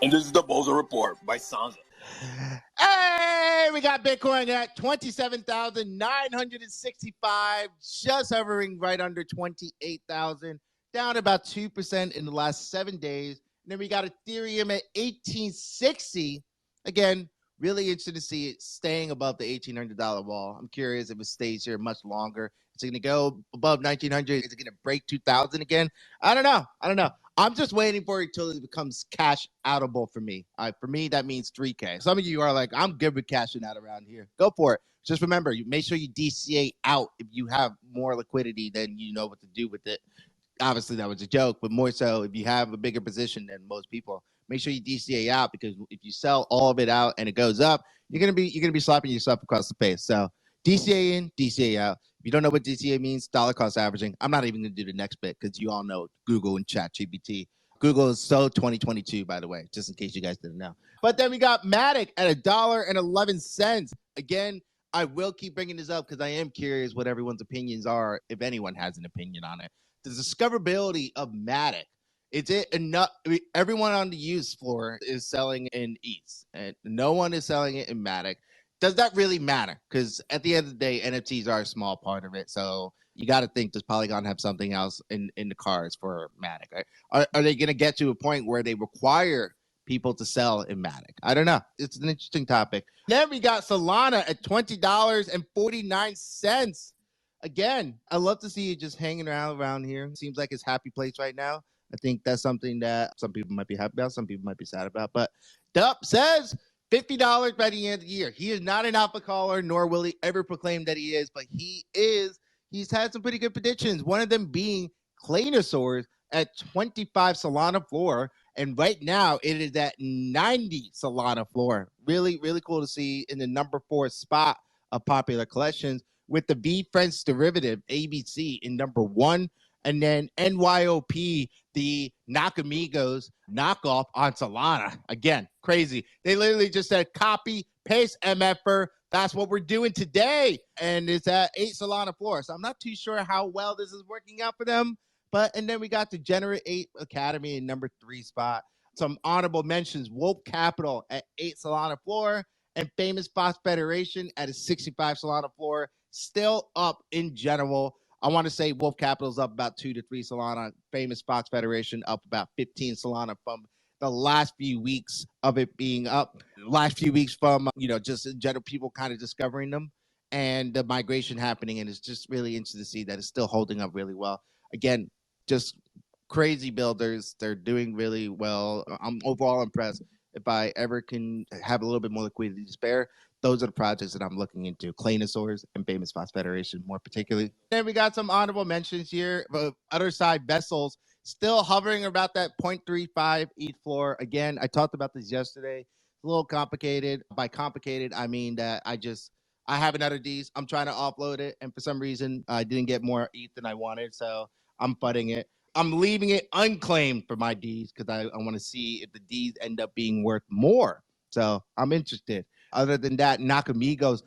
And this is the Bozo Report by Sansa. Hey, we got Bitcoin at 27,965, just hovering right under 28,000, down about 2% in the last 7 days. And then we got Ethereum at 1860. Again, really interested to see it staying above the $1,800 wall. I'm curious if it stays here much longer. Is it going to go above 1,900? Is it going to break 2,000 again? I don't know. I'm just waiting for it until it becomes cash outable for me. For me, that means 3K. Some of you are like, I'm good with cashing out around here. Go for it. Just remember, you make sure you DCA out if you have more liquidity than you know what to do with it. Obviously, that was a joke, but more so if you have a bigger position than most people, make sure you DCA out, because if you sell all of it out and it goes up, you're gonna be slapping yourself across the face. So DCA in, DCA out. If you don't know what DCA means, dollar cost averaging. I'm not even going to do the next bit because you all know Google and ChatGPT. Google is so 2022, by the way, just in case you guys didn't know. But then we got Matic at $1.11. Again, I will keep bringing this up because I am curious what everyone's opinions are, if anyone has an opinion on it. The discoverability of Matic. Is it enough? Everyone on the use floor is selling in ETH, and no one is selling it in Matic. Does that really matter? Because at the end of the day, NFTs are a small part of it. So you got to think, does Polygon have something else in the cards for Matic? Right? Are they going to get to a point where they require people to sell in Matic? I don't know. It's an interesting topic. Then we got Solana at $20.49. Again, I love to see it just hanging around here. It seems like it's a happy place right now. I think that's something that some people might be happy about, some people might be sad about. But Dup says $50 by the end of the year. He is not an alpha caller, nor will he ever proclaim that he is, but he is. He's had some pretty good predictions, one of them being Claynosaurs at 25 Solana floor. And right now it is at 90 Solana floor. Really, really cool to see in the number 4 spot of popular collections, with the V Friends derivative, ABC, in number 1. And then NYOP, the Nakamigos knockoff on Solana. Again, crazy. They literally just said copy, paste MFR. That's what we're doing today. And it's at 8 Solana floor. So I'm not too sure how well this is working out for them. And then we got the Generate 8 Academy in number 3 spot. Some honorable mentions: Wolf Capital at 8 Solana floor, and Famous Fox Federation at a 65 Solana floor. Still up in general. I want to say Wolf Capital's up about 2 to 3 Solana. Famous Fox Federation up about 15 Solana from the last few weeks of it being up. Last few weeks from, just in general, people kind of discovering them and the migration happening. And it's just really interesting to see that it's still holding up really well. Again, just crazy builders. They're doing really well. I'm overall impressed. If I ever can have a little bit more liquidity to spare, those are the projects that I'm looking into: Claynosaurs and Famous Fox Federation more particularly. Then we got some honorable mentions here. Other side vessels still hovering about that 0.35 ETH floor. Again, I talked about this yesterday. It's a little complicated. By complicated, I mean that I have another D's. I'm trying to offload it, and for some reason, I didn't get more ETH than I wanted, so I'm fudding it. I'm leaving it unclaimed for my Ds because I want to see if the Ds end up being worth more. So I'm interested. Other than that, Nakamigos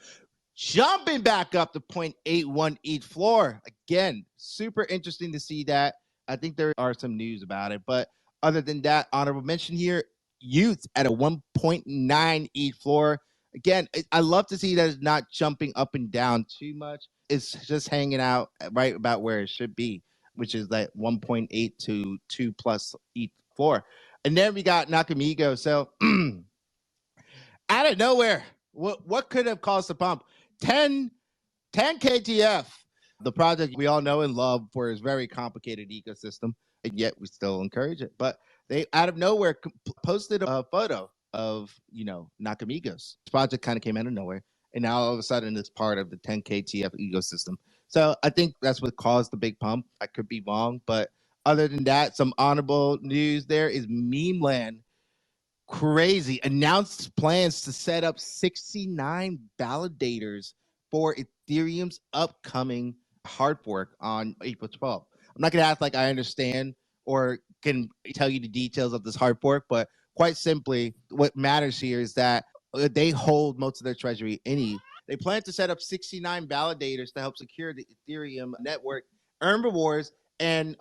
jumping back up to 0.81 ETH floor. Again, super interesting to see that. I think there are some news about it. But other than that, honorable mention here, Youth at a 1.9 ETH floor. Again, I love to see that it's not jumping up and down too much. It's just hanging out right about where it should be, which is like 1.8 to 2 plus ETH floor. And then we got Nakamigo. So out of nowhere, what could have caused the pump? 10 KTF, the project we all know and love for its very complicated ecosystem, and yet we still encourage it. But they out of nowhere posted a photo of, Nakamigos. This project kind of came out of nowhere, and now all of a sudden it's part of the 10 KTF ecosystem. So I think that's what caused the big pump. I could be wrong, but other than that, some honorable news there is Memeland. Crazy. Announced plans to set up 69 validators for Ethereum's upcoming hard fork on April 12th. I'm not going to act like I understand or can tell you the details of this hard fork, but quite simply, what matters here is that they hold most of their treasury in ETH. They plan to set up 69 validators to help secure the Ethereum network, earn rewards, and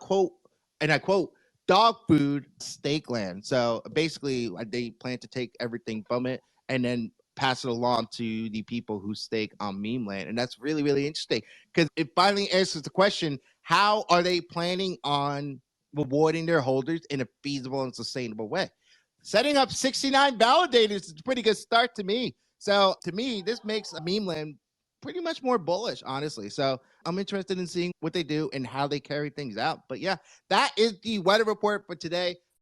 I quote, dog food steak land. So basically, they plan to take everything from it and then pass it along to the people who stake on meme land. And that's really, really interesting because it finally answers the question, how are they planning on rewarding their holders in a feasible and sustainable way? Setting up 69 validators is a pretty good start to me. So to me, this makes meme land pretty much more bullish, honestly. So I'm interested in seeing what they do and how they carry things out. But yeah, that is the weather report for today.